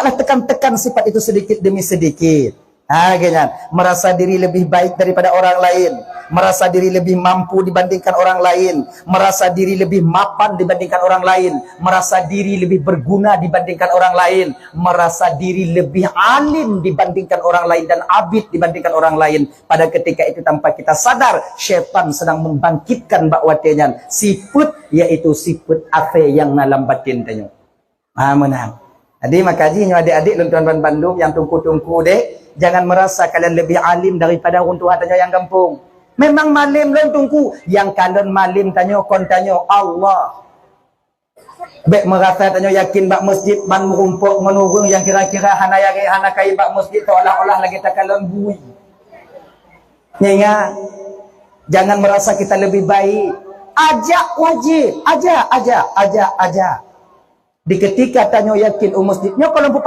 hendaklah tekan-tekan sifat itu sedikit demi sedikit. Ganyan. Merasa diri lebih baik daripada orang lain, merasa diri lebih mampu dibandingkan orang lain, merasa diri lebih mapan dibandingkan orang lain, merasa diri lebih berguna dibandingkan orang lain, merasa diri lebih alim dibandingkan orang lain dan abid dibandingkan orang lain. Pada ketika itu tanpa kita sadar, syaitan sedang membangkitkan bakwatenya sifat, yaitu sifat afe yang dalam batin tanya. Menang. Jadi makanya adik-adik tuan-tuan Bandung yang tungku-tungku dek, jangan merasa kalian lebih alim daripada orang tua tanya yang kampung. Memang malim lon tungku, yang kalian malim tanya kon tanya Allah. Bek merasa tanya yakin bak masjid ban merumpuk menurung yang kira-kira hana kai bak masjid seolah-olah lagi tak kalian bui. Ingat, jangan merasa kita lebih baik. Ajak wajib, ajak. Di ketika tanya yakin masjidnya kalau